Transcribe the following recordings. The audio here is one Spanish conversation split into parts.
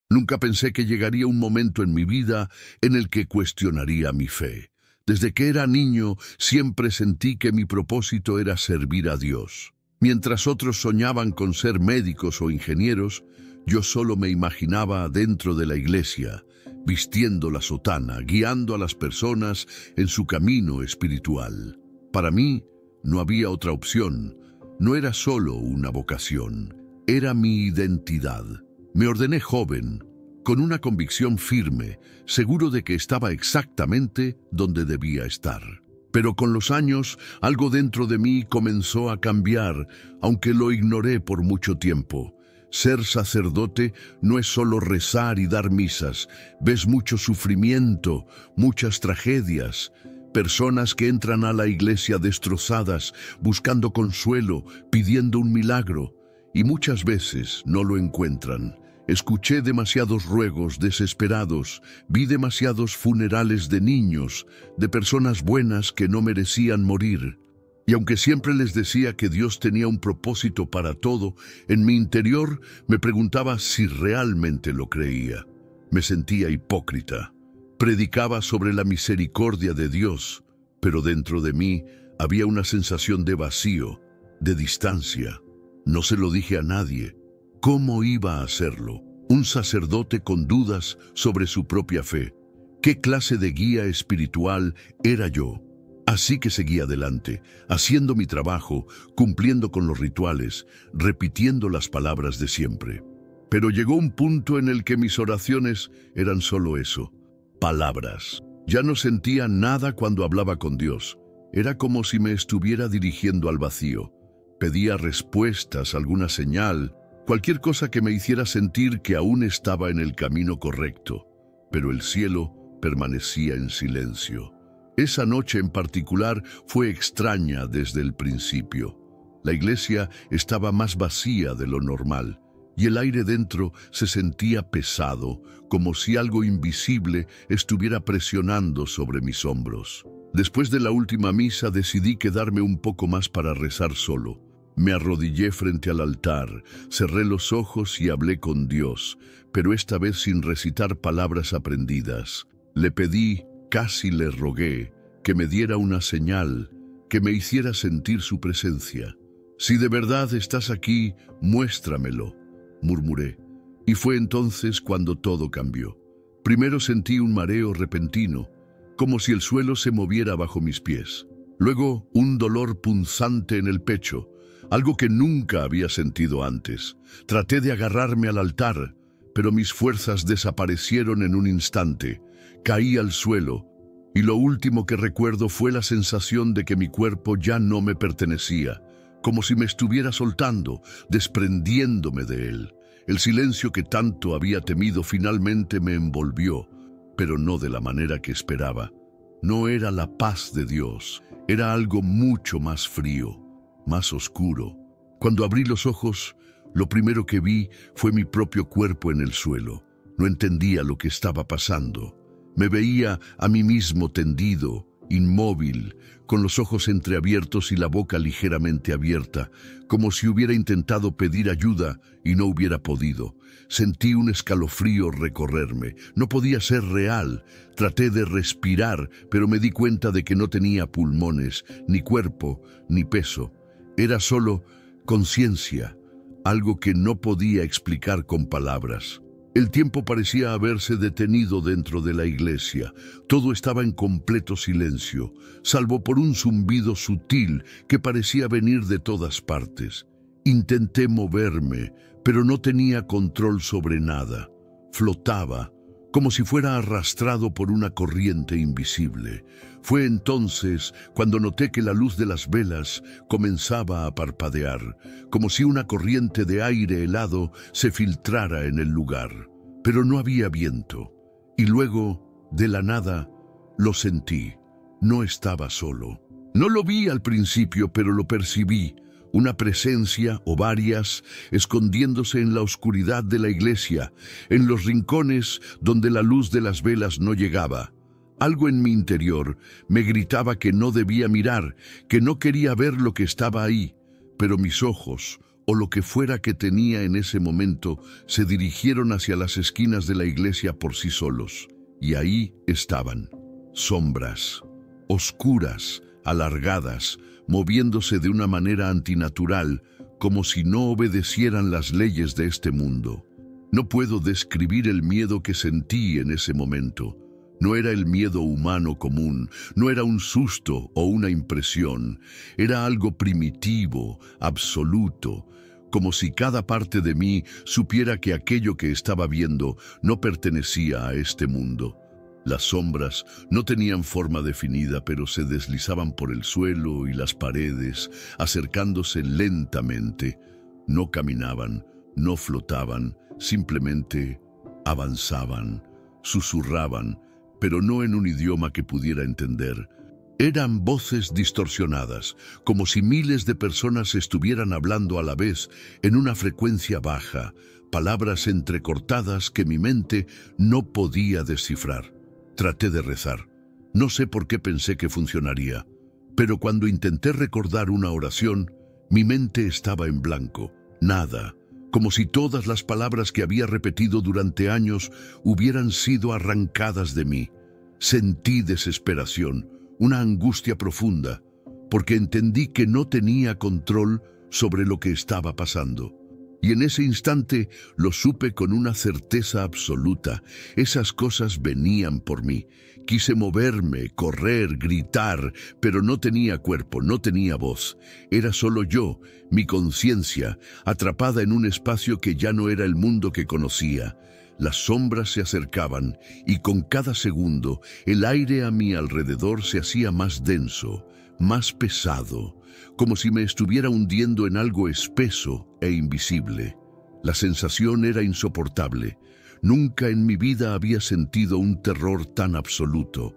Nunca pensé que llegaría un momento en mi vida en el que cuestionaría mi fe. Desde que era niño, siempre sentí que mi propósito era servir a Dios. Mientras otros soñaban con ser médicos o ingenieros, yo solo me imaginaba dentro de la iglesia, vistiendo la sotana, guiando a las personas en su camino espiritual. Para mí, no había otra opción. No era solo una vocación, era mi identidad. Me ordené joven, con una convicción firme, seguro de que estaba exactamente donde debía estar. Pero con los años, algo dentro de mí comenzó a cambiar, aunque lo ignoré por mucho tiempo. Ser sacerdote no es solo rezar y dar misas. Ves mucho sufrimiento, muchas tragedias, personas que entran a la iglesia destrozadas, buscando consuelo, pidiendo un milagro, y muchas veces no lo encuentran. Escuché demasiados ruegos desesperados, vi demasiados funerales de niños, de personas buenas que no merecían morir. Y aunque siempre les decía que Dios tenía un propósito para todo, en mi interior me preguntaba si realmente lo creía. Me sentía hipócrita. Predicaba sobre la misericordia de Dios, pero dentro de mí había una sensación de vacío, de distancia. No se lo dije a nadie. ¿Cómo iba a hacerlo? Un sacerdote con dudas sobre su propia fe. ¿Qué clase de guía espiritual era yo? Así que seguí adelante, haciendo mi trabajo, cumpliendo con los rituales, repitiendo las palabras de siempre. Pero llegó un punto en el que mis oraciones eran solo eso, palabras. Ya no sentía nada cuando hablaba con Dios. Era como si me estuviera dirigiendo al vacío. Pedía respuestas, alguna señal, cualquier cosa que me hiciera sentir que aún estaba en el camino correcto, pero el cielo permanecía en silencio. Esa noche en particular fue extraña desde el principio. La iglesia estaba más vacía de lo normal, y el aire dentro se sentía pesado, como si algo invisible estuviera presionando sobre mis hombros. Después de la última misa decidí quedarme un poco más para rezar solo. Me arrodillé frente al altar, cerré los ojos y hablé con Dios, pero esta vez sin recitar palabras aprendidas. Le pedí, casi le rogué, que me diera una señal, que me hiciera sentir su presencia. «Si de verdad estás aquí, muéstramelo», murmuré. Y fue entonces cuando todo cambió. Primero sentí un mareo repentino, como si el suelo se moviera bajo mis pies. Luego un dolor punzante en el pecho, algo que nunca había sentido antes. Traté de agarrarme al altar, pero mis fuerzas desaparecieron en un instante. Caí al suelo, y lo último que recuerdo fue la sensación de que mi cuerpo ya no me pertenecía, como si me estuviera soltando, desprendiéndome de él. El silencio que tanto había temido finalmente me envolvió, pero no de la manera que esperaba. No era la paz de Dios, era algo mucho más frío, más oscuro. Cuando abrí los ojos, lo primero que vi fue mi propio cuerpo en el suelo. No entendía lo que estaba pasando. Me veía a mí mismo tendido, inmóvil, con los ojos entreabiertos y la boca ligeramente abierta, como si hubiera intentado pedir ayuda y no hubiera podido. Sentí un escalofrío recorrerme. No podía ser real. Traté de respirar, pero me di cuenta de que no tenía pulmones, ni cuerpo, ni peso. Era solo conciencia, algo que no podía explicar con palabras. El tiempo parecía haberse detenido dentro de la iglesia. Todo estaba en completo silencio, salvo por un zumbido sutil que parecía venir de todas partes. Intenté moverme, pero no tenía control sobre nada. Flotaba, como si fuera arrastrado por una corriente invisible. Fue entonces cuando noté que la luz de las velas comenzaba a parpadear, como si una corriente de aire helado se filtrara en el lugar. Pero no había viento. Y luego, de la nada, lo sentí. No estaba solo. No lo vi al principio, pero lo percibí. Una presencia o varias escondiéndose en la oscuridad de la iglesia, en los rincones donde la luz de las velas no llegaba. Algo en mi interior me gritaba que no debía mirar, que no quería ver lo que estaba ahí, pero mis ojos, o lo que fuera que tenía en ese momento se dirigieron hacia las esquinas de la iglesia por sí solos. Y ahí estaban, sombras, oscuras, alargadas, moviéndose de una manera antinatural, como si no obedecieran las leyes de este mundo. No puedo describir el miedo que sentí en ese momento. No era el miedo humano común, no era un susto o una impresión, era algo primitivo, absoluto, como si cada parte de mí supiera que aquello que estaba viendo no pertenecía a este mundo. Las sombras no tenían forma definida, pero se deslizaban por el suelo y las paredes, acercándose lentamente. No caminaban, no flotaban, simplemente avanzaban, susurraban, pero no en un idioma que pudiera entender. Eran voces distorsionadas, como si miles de personas estuvieran hablando a la vez en una frecuencia baja, palabras entrecortadas que mi mente no podía descifrar. Traté de rezar. No sé por qué pensé que funcionaría, pero cuando intenté recordar una oración, mi mente estaba en blanco, nada, como si todas las palabras que había repetido durante años hubieran sido arrancadas de mí. Sentí desesperación, una angustia profunda, porque entendí que no tenía control sobre lo que estaba pasando. Y en ese instante lo supe con una certeza absoluta. Esas cosas venían por mí. Quise moverme, correr, gritar, pero no tenía cuerpo, no tenía voz. Era solo yo, mi conciencia, atrapada en un espacio que ya no era el mundo que conocía. Las sombras se acercaban y con cada segundo el aire a mi alrededor se hacía más denso, más pesado, como si me estuviera hundiendo en algo espeso e invisible. La sensación era insoportable. Nunca en mi vida había sentido un terror tan absoluto.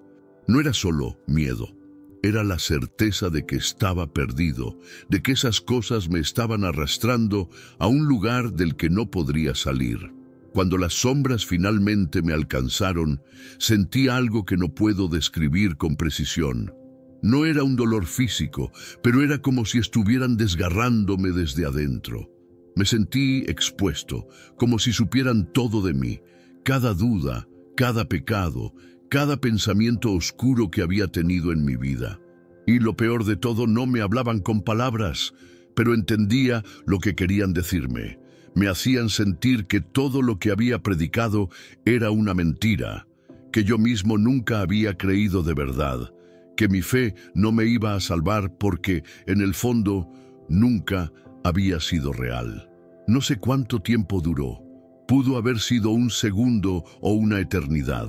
No era solo miedo, era la certeza de que estaba perdido, de que esas cosas me estaban arrastrando a un lugar del que no podría salir. Cuando las sombras finalmente me alcanzaron, sentí algo que no puedo describir con precisión. No era un dolor físico, pero era como si estuvieran desgarrándome desde adentro. Me sentí expuesto, como si supieran todo de mí, cada duda, cada pecado, cada pensamiento oscuro que había tenido en mi vida. Y lo peor de todo, no me hablaban con palabras, pero entendía lo que querían decirme. Me hacían sentir que todo lo que había predicado era una mentira, que yo mismo nunca había creído de verdad, que mi fe no me iba a salvar porque, en el fondo, nunca había sido real. No sé cuánto tiempo duró. Pudo haber sido un segundo o una eternidad.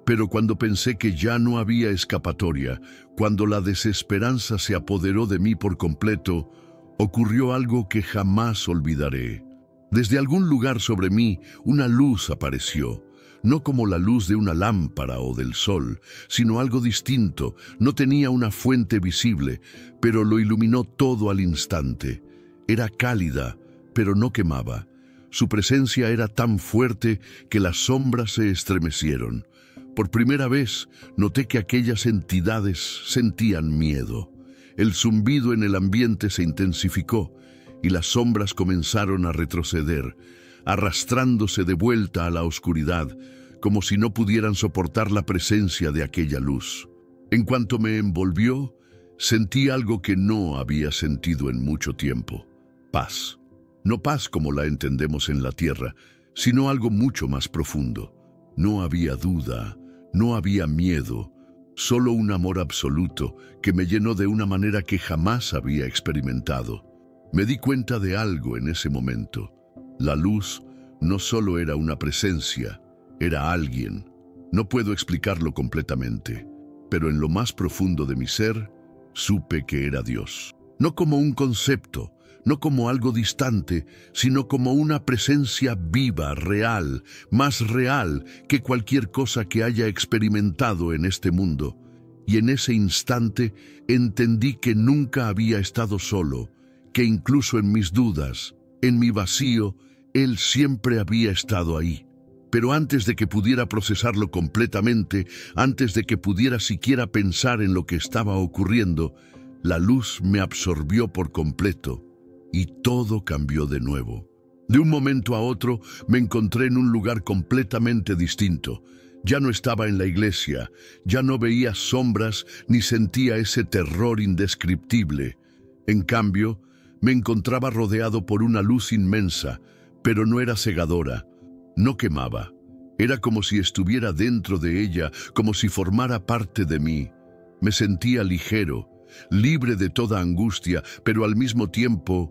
Pero cuando pensé que ya no había escapatoria, cuando la desesperanza se apoderó de mí por completo, ocurrió algo que jamás olvidaré. Desde algún lugar sobre mí, una luz apareció. No como la luz de una lámpara o del sol, sino algo distinto. No tenía una fuente visible, pero lo iluminó todo al instante. Era cálida, pero no quemaba. Su presencia era tan fuerte que las sombras se estremecieron. Por primera vez noté que aquellas entidades sentían miedo. El zumbido en el ambiente se intensificó y las sombras comenzaron a retroceder, arrastrándose de vuelta a la oscuridad, como si no pudieran soportar la presencia de aquella luz. En cuanto me envolvió, sentí algo que no había sentido en mucho tiempo: paz. No paz como la entendemos en la tierra, sino algo mucho más profundo. No había duda, no había miedo, solo un amor absoluto que me llenó de una manera que jamás había experimentado. Me di cuenta de algo en ese momento. La luz no solo era una presencia, era alguien. No puedo explicarlo completamente, pero en lo más profundo de mi ser, supe que era Dios. No como un concepto, no como algo distante, sino como una presencia viva, real, más real que cualquier cosa que haya experimentado en este mundo. Y en ese instante entendí que nunca había estado solo, que incluso en mis dudas, en mi vacío, Él siempre había estado ahí. Pero antes de que pudiera procesarlo completamente, antes de que pudiera siquiera pensar en lo que estaba ocurriendo, la luz me absorbió por completo. y todo cambió de nuevo. De un momento a otro me encontré en un lugar completamente distinto. Ya no estaba en la iglesia, ya no veía sombras ni sentía ese terror indescriptible. En cambio, me encontraba rodeado por una luz inmensa, pero no era cegadora, no quemaba. Era como si estuviera dentro de ella, como si formara parte de mí. Me sentía ligero, libre de toda angustia, pero al mismo tiempo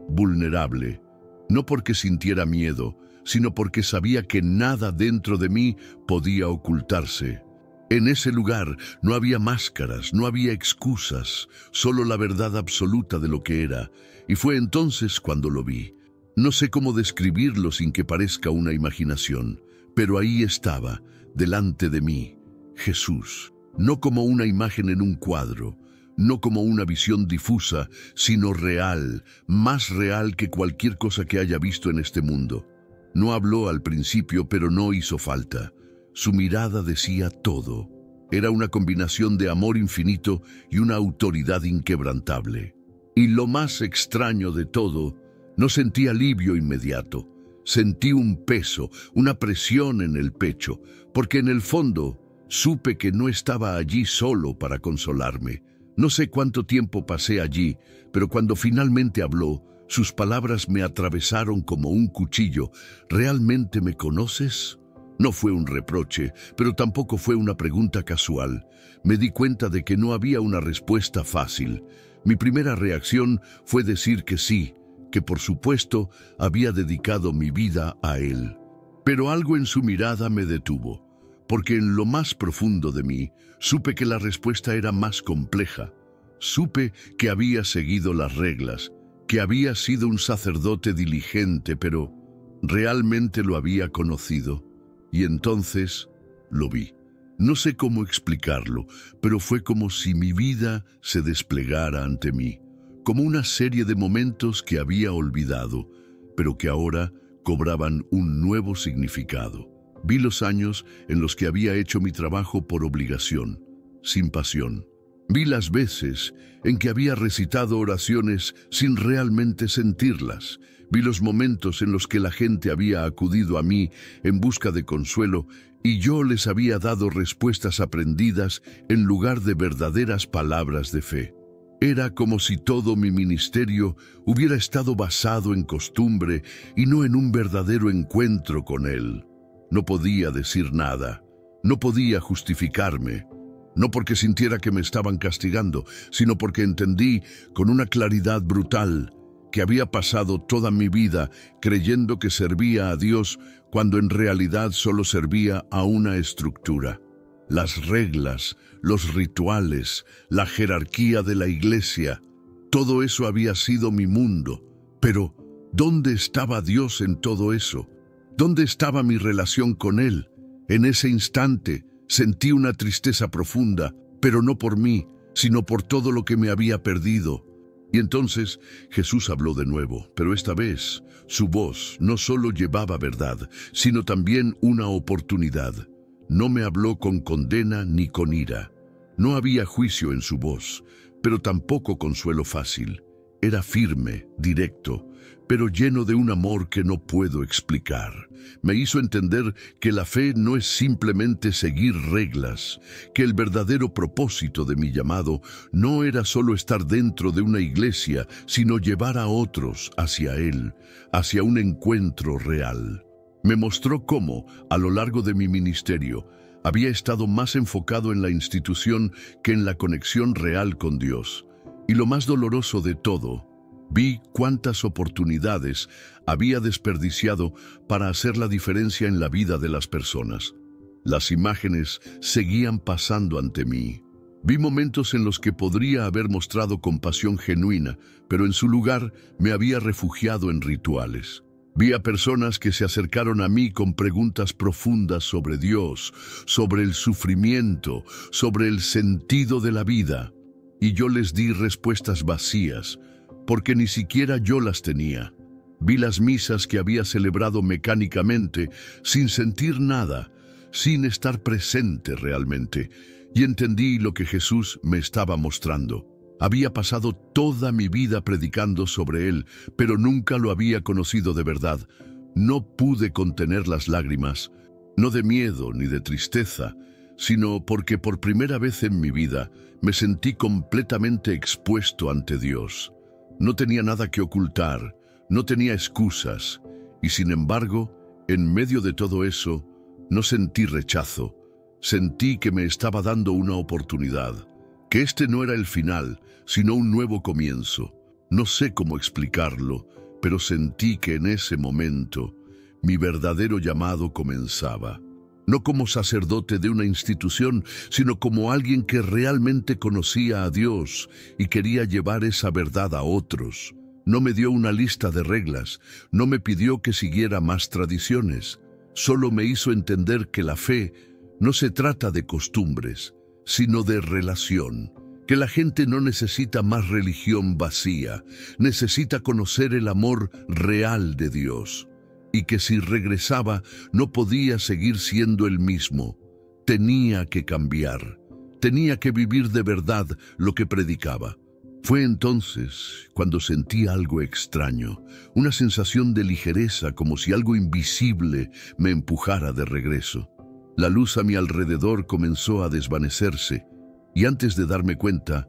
vulnerable. No porque sintiera miedo, sino porque sabía que nada dentro de mí podía ocultarse. En ese lugar no había máscaras, no había excusas, solo la verdad absoluta de lo que era. Y fue entonces cuando lo vi. No sé cómo describirlo sin que parezca una imaginación, pero ahí estaba, delante de mí, Jesús. No como una imagen en un cuadro, no como una visión difusa, sino real, más real que cualquier cosa que haya visto en este mundo. No habló al principio, pero no hizo falta. Su mirada decía todo. Era una combinación de amor infinito y una autoridad inquebrantable. Y lo más extraño de todo, no sentí alivio inmediato. Sentí un peso, una presión en el pecho, porque en el fondo supe que no estaba allí solo para consolarme. No sé cuánto tiempo pasé allí, pero cuando finalmente habló, sus palabras me atravesaron como un cuchillo. ¿Realmente me conoces? No fue un reproche, pero tampoco fue una pregunta casual. Me di cuenta de que no había una respuesta fácil. Mi primera reacción fue decir que sí, que por supuesto había dedicado mi vida a él. Pero algo en su mirada me detuvo, porque en lo más profundo de mí supe que la respuesta era más compleja. Supe que había seguido las reglas, que había sido un sacerdote diligente, pero realmente lo había conocido. Y entonces lo vi. No sé cómo explicarlo, pero fue como si mi vida se desplegara ante mí, como una serie de momentos que había olvidado, pero que ahora cobraban un nuevo significado. Vi los años en los que había hecho mi trabajo por obligación, sin pasión. Vi las veces en que había recitado oraciones sin realmente sentirlas. Vi los momentos en los que la gente había acudido a mí en busca de consuelo y yo les había dado respuestas aprendidas en lugar de verdaderas palabras de fe. Era como si todo mi ministerio hubiera estado basado en costumbre y no en un verdadero encuentro con Él. No podía decir nada, no podía justificarme. No porque sintiera que me estaban castigando, sino porque entendí con una claridad brutal que había pasado toda mi vida creyendo que servía a Dios cuando en realidad solo servía a una estructura. Las reglas, los rituales, la jerarquía de la iglesia, todo eso había sido mi mundo. Pero, ¿dónde estaba Dios en todo eso? ¿Dónde estaba mi relación con Él? En ese instante sentí una tristeza profunda, pero no por mí, sino por todo lo que me había perdido. Y entonces Jesús habló de nuevo, pero esta vez su voz no solo llevaba verdad, sino también una oportunidad. No me habló con condena ni con ira. No había juicio en su voz, pero tampoco consuelo fácil. Era firme, directo, pero lleno de un amor que no puedo explicar. Me hizo entender que la fe no es simplemente seguir reglas, que el verdadero propósito de mi llamado no era solo estar dentro de una iglesia, sino llevar a otros hacia Él, hacia un encuentro real. Me mostró cómo, a lo largo de mi ministerio, había estado más enfocado en la institución que en la conexión real con Dios. Y lo más doloroso de todo, vi cuántas oportunidades había desperdiciado para hacer la diferencia en la vida de las personas. Las imágenes seguían pasando ante mí. Vi momentos en los que podría haber mostrado compasión genuina, pero en su lugar me había refugiado en rituales. Vi a personas que se acercaron a mí con preguntas profundas sobre Dios, sobre el sufrimiento, sobre el sentido de la vida. Y yo les di respuestas vacías, porque ni siquiera yo las tenía. Vi las misas que había celebrado mecánicamente, sin sentir nada, sin estar presente realmente, y entendí lo que Jesús me estaba mostrando. Había pasado toda mi vida predicando sobre él, pero nunca lo había conocido de verdad. No pude contener las lágrimas, no de miedo ni de tristeza, sino porque por primera vez en mi vida me sentí completamente expuesto ante Dios. No tenía nada que ocultar, no tenía excusas, y sin embargo, en medio de todo eso, no sentí rechazo. Sentí que me estaba dando una oportunidad, que este no era el final, sino un nuevo comienzo. No sé cómo explicarlo, pero sentí que en ese momento mi verdadero llamado comenzaba. No como sacerdote de una institución, sino como alguien que realmente conocía a Dios y quería llevar esa verdad a otros. No me dio una lista de reglas, no me pidió que siguiera más tradiciones. Solo me hizo entender que la fe no se trata de costumbres, sino de relación. Que la gente no necesita más religión vacía, necesita conocer el amor real de Dios. Y que si regresaba no podía seguir siendo el mismo. Tenía que cambiar, tenía que vivir de verdad lo que predicaba. Fue entonces cuando sentí algo extraño, una sensación de ligereza, como si algo invisible me empujara de regreso. La luz a mi alrededor comenzó a desvanecerse, y antes de darme cuenta,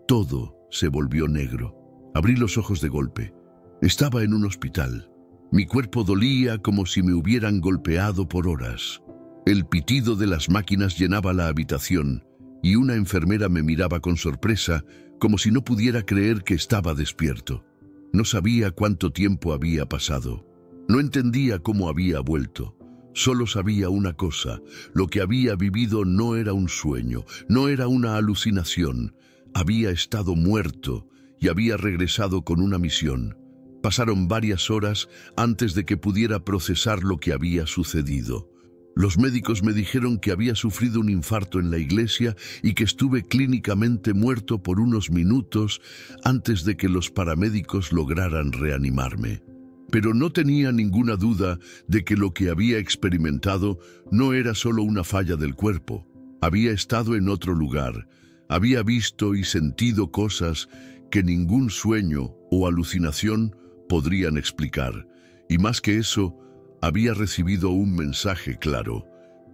todo se volvió negro. Abrí los ojos de golpe. Estaba en un hospital. Mi cuerpo dolía como si me hubieran golpeado por horas. El pitido de las máquinas llenaba la habitación, y una enfermera me miraba con sorpresa, como si no pudiera creer que estaba despierto. No sabía cuánto tiempo había pasado. No entendía cómo había vuelto. Solo sabía una cosa: lo que había vivido no era un sueño, no era una alucinación. Había estado muerto y había regresado con una misión. Pasaron varias horas antes de que pudiera procesar lo que había sucedido. Los médicos me dijeron que había sufrido un infarto en la iglesia y que estuve clínicamente muerto por unos minutos antes de que los paramédicos lograran reanimarme. Pero no tenía ninguna duda de que lo que había experimentado no era solo una falla del cuerpo. Había estado en otro lugar, había visto y sentido cosas que ningún sueño o alucinación podrían explicar, y más que eso, había recibido un mensaje claro: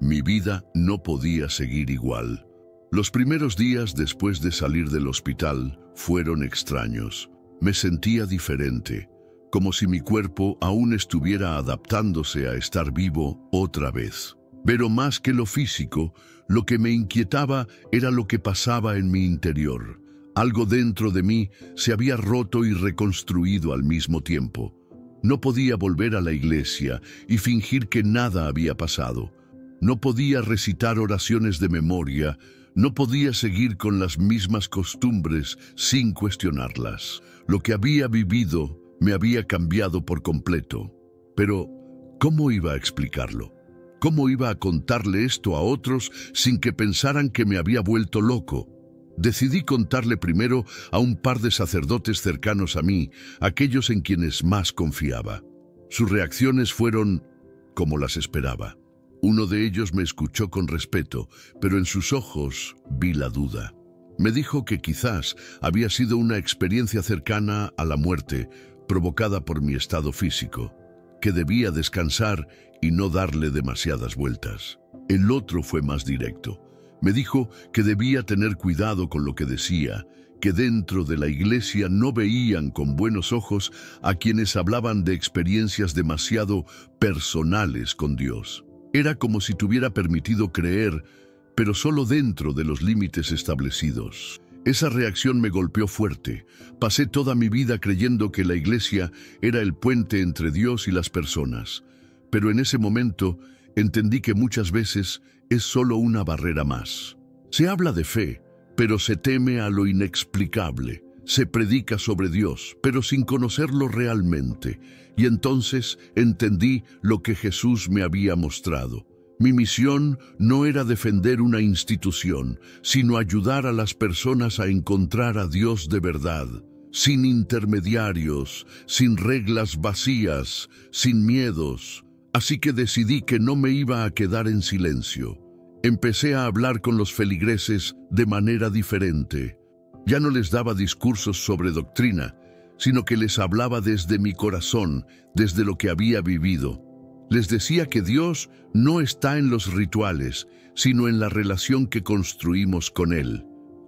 mi vida no podía seguir igual. Los primeros días después de salir del hospital fueron extraños. Me sentía diferente, como si mi cuerpo aún estuviera adaptándose a estar vivo otra vez. Pero más que lo físico, lo que me inquietaba era lo que pasaba en mi interior. Algo dentro de mí se había roto y reconstruido al mismo tiempo. No podía volver a la iglesia y fingir que nada había pasado. No podía recitar oraciones de memoria, no podía seguir con las mismas costumbres sin cuestionarlas. Lo que había vivido me había cambiado por completo. Pero, ¿cómo iba a explicarlo? ¿Cómo iba a contarle esto a otros sin que pensaran que me había vuelto loco? Decidí contarle primero a un par de sacerdotes cercanos a mí, aquellos en quienes más confiaba. Sus reacciones fueron como las esperaba. Uno de ellos me escuchó con respeto, pero en sus ojos vi la duda. Me dijo que quizás había sido una experiencia cercana a la muerte, provocada por mi estado físico, que debía descansar y no darle demasiadas vueltas. El otro fue más directo. Me dijo que debía tener cuidado con lo que decía, que dentro de la iglesia no veían con buenos ojos a quienes hablaban de experiencias demasiado personales con Dios. Era como si tuviera permitido creer, pero solo dentro de los límites establecidos. Esa reacción me golpeó fuerte. Pasé toda mi vida creyendo que la iglesia era el puente entre Dios y las personas. Pero en ese momento entendí que muchas veces es solo una barrera más. Se habla de fe, pero se teme a lo inexplicable. Se predica sobre Dios, pero sin conocerlo realmente. Y entonces entendí lo que Jesús me había mostrado. Mi misión no era defender una institución, sino ayudar a las personas a encontrar a Dios de verdad, sin intermediarios, sin reglas vacías, sin miedos. Así que decidí que no me iba a quedar en silencio. Empecé a hablar con los feligreses de manera diferente. Ya no les daba discursos sobre doctrina, sino que les hablaba desde mi corazón, desde lo que había vivido. Les decía que Dios no está en los rituales, sino en la relación que construimos con Él.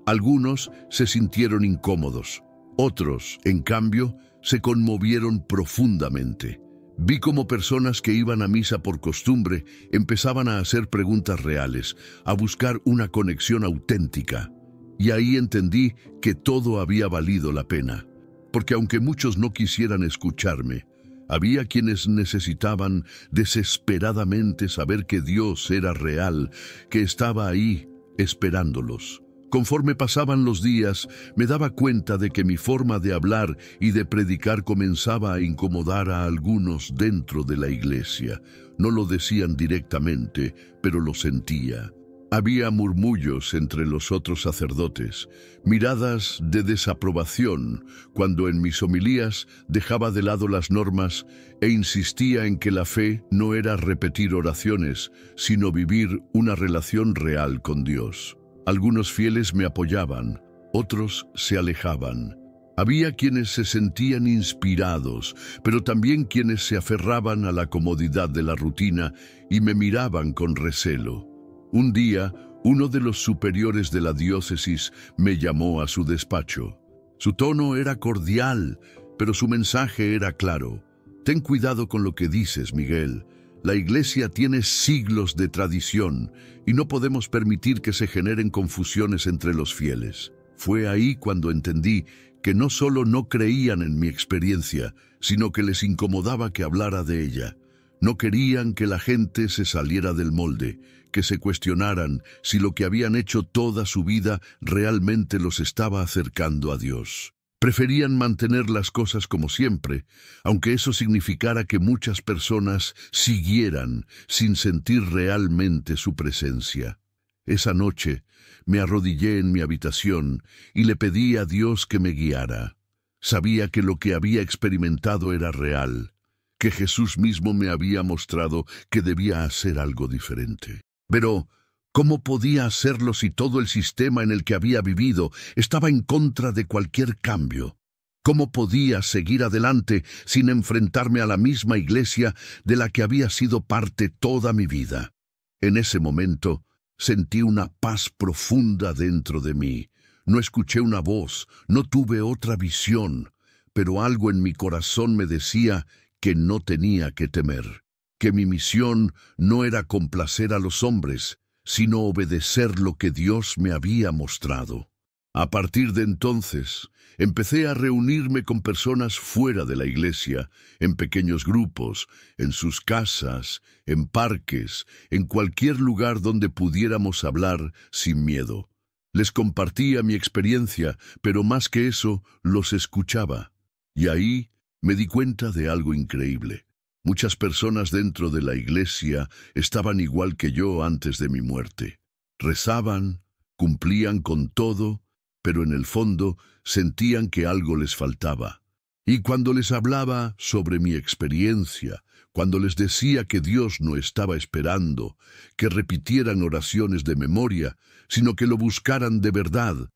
Algunos se sintieron incómodos, otros, en cambio, se conmovieron profundamente. Vi cómo personas que iban a misa por costumbre empezaban a hacer preguntas reales, a buscar una conexión auténtica. Y ahí entendí que todo había valido la pena, porque aunque muchos no quisieran escucharme, había quienes necesitaban desesperadamente saber que Dios era real, que estaba ahí esperándolos. Conforme pasaban los días, me daba cuenta de que mi forma de hablar y de predicar comenzaba a incomodar a algunos dentro de la iglesia. No lo decían directamente, pero lo sentía. Había murmullos entre los otros sacerdotes, miradas de desaprobación cuando en mis homilías dejaba de lado las normas e insistía en que la fe no era repetir oraciones, sino vivir una relación real con Dios. Algunos fieles me apoyaban, otros se alejaban. Había quienes se sentían inspirados, pero también quienes se aferraban a la comodidad de la rutina y me miraban con recelo. Un día, uno de los superiores de la diócesis me llamó a su despacho. Su tono era cordial, pero su mensaje era claro. Ten cuidado con lo que dices, Miguel. La Iglesia tiene siglos de tradición y no podemos permitir que se generen confusiones entre los fieles. Fue ahí cuando entendí que no solo no creían en mi experiencia, sino que les incomodaba que hablara de ella. No querían que la gente se saliera del molde, que se cuestionaran si lo que habían hecho toda su vida realmente los estaba acercando a Dios. Preferían mantener las cosas como siempre, aunque eso significara que muchas personas siguieran sin sentir realmente su presencia. Esa noche me arrodillé en mi habitación y le pedí a Dios que me guiara. Sabía que lo que había experimentado era real, que Jesús mismo me había mostrado que debía hacer algo diferente. Pero ¿cómo podía hacerlo si todo el sistema en el que había vivido estaba en contra de cualquier cambio? ¿Cómo podía seguir adelante sin enfrentarme a la misma iglesia de la que había sido parte toda mi vida? En ese momento sentí una paz profunda dentro de mí. No escuché una voz, no tuve otra visión, pero algo en mi corazón me decía que no tenía que temer, que mi misión no era complacer a los hombres, sino obedecer lo que Dios me había mostrado. A partir de entonces, empecé a reunirme con personas fuera de la iglesia, en pequeños grupos, en sus casas, en parques, en cualquier lugar donde pudiéramos hablar sin miedo. Les compartía mi experiencia, pero más que eso, los escuchaba. Y ahí me di cuenta de algo increíble. Muchas personas dentro de la iglesia estaban igual que yo antes de mi muerte. Rezaban, cumplían con todo, pero en el fondo sentían que algo les faltaba. Y cuando les hablaba sobre mi experiencia, cuando les decía que Dios no estaba esperando que repitieran oraciones de memoria, sino que lo buscaran de verdad,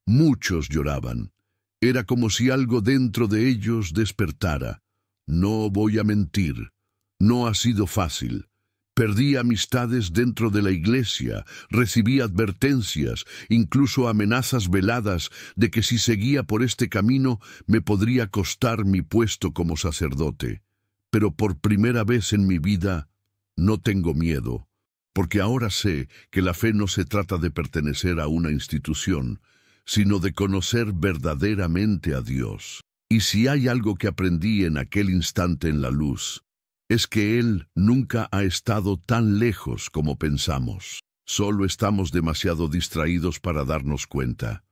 muchos lloraban. Era como si algo dentro de ellos despertara. No voy a mentir, no ha sido fácil. Perdí amistades dentro de la iglesia, recibí advertencias, incluso amenazas veladas de que si seguía por este camino me podría costar mi puesto como sacerdote. Pero por primera vez en mi vida no tengo miedo, porque ahora sé que la fe no se trata de pertenecer a una institución, sino de conocer verdaderamente a Dios. Y si hay algo que aprendí en aquel instante en la luz, es que Él nunca ha estado tan lejos como pensamos. Solo estamos demasiado distraídos para darnos cuenta.